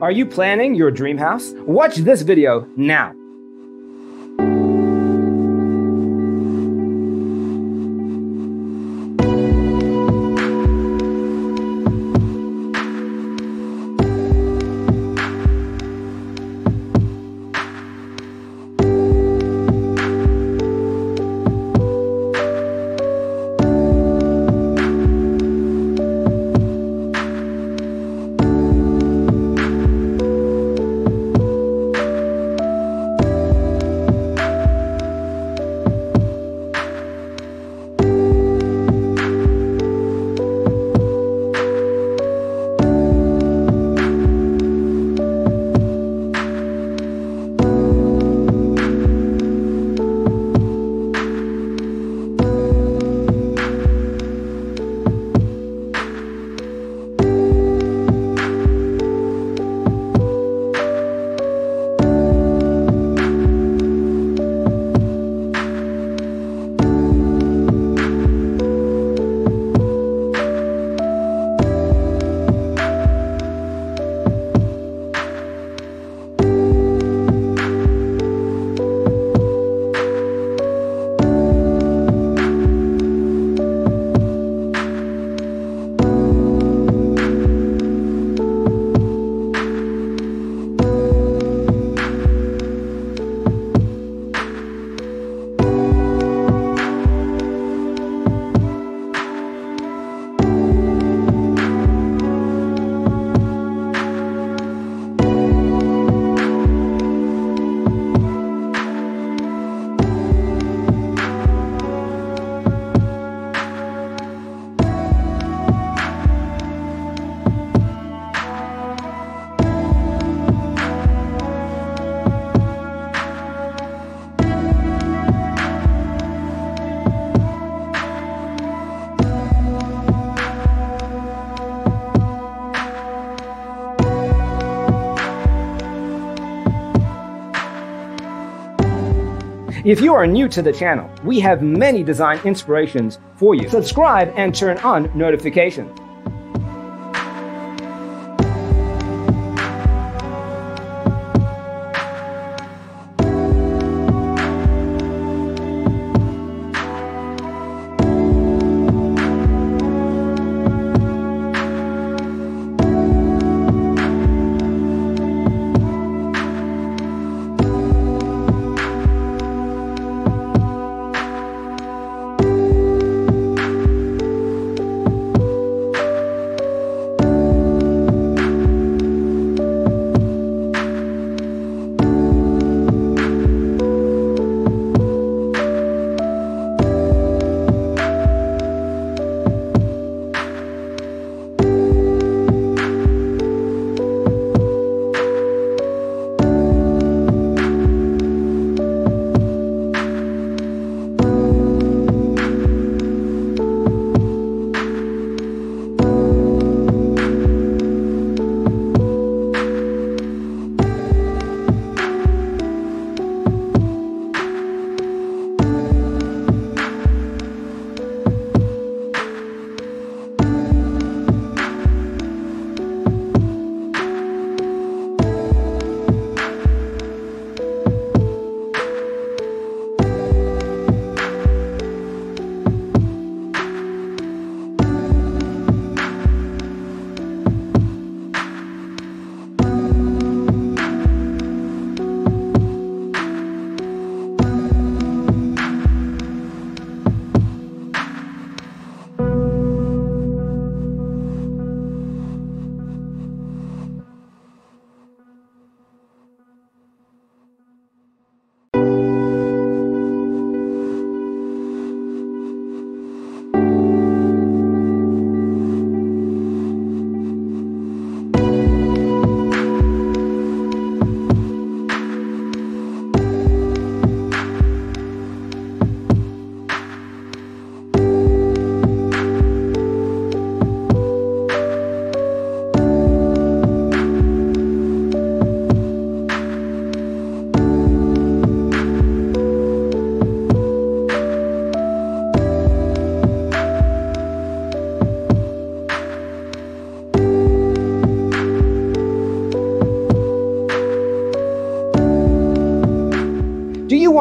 Are you planning your dream house? Watch this video now. If you are new to the channel, we have many design inspirations for you. Subscribe and turn on notifications.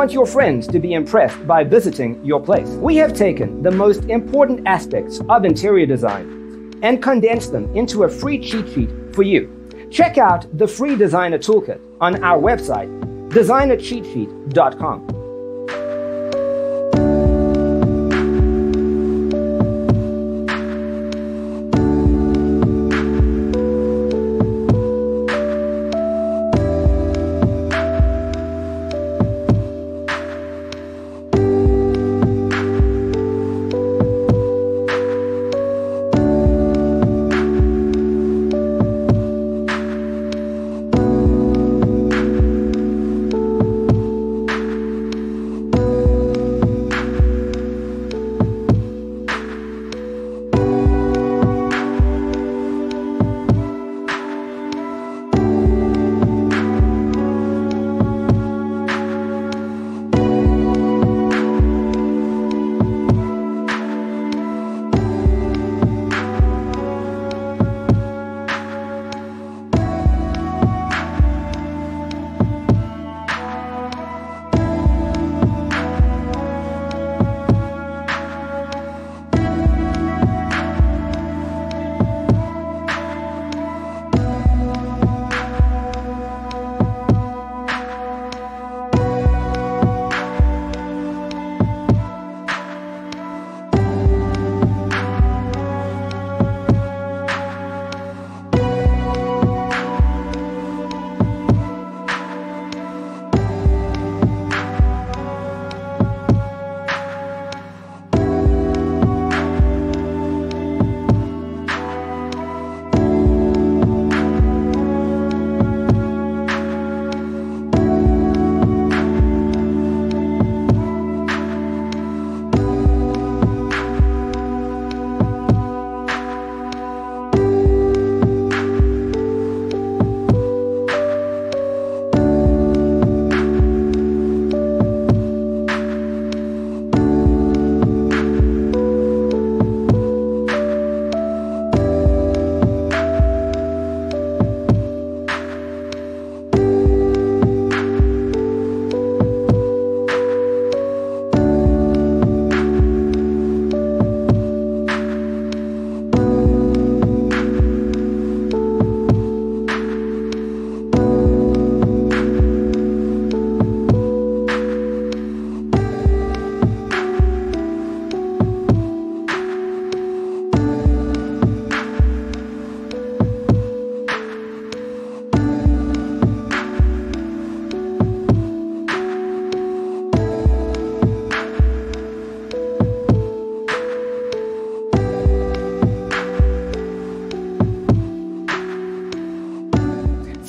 want your friends to be impressed by visiting your place. We have taken the most important aspects of interior design and condensed them into a free cheat sheet for you. Check out the free designer toolkit on our website, designercheatsheet.com.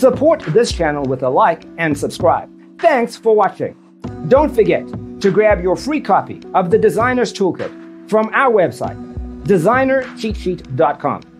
Support this channel with a like and subscribe. Thanks for watching. Don't forget to grab your free copy of the Designer's Toolkit from our website, designercheatsheet.com.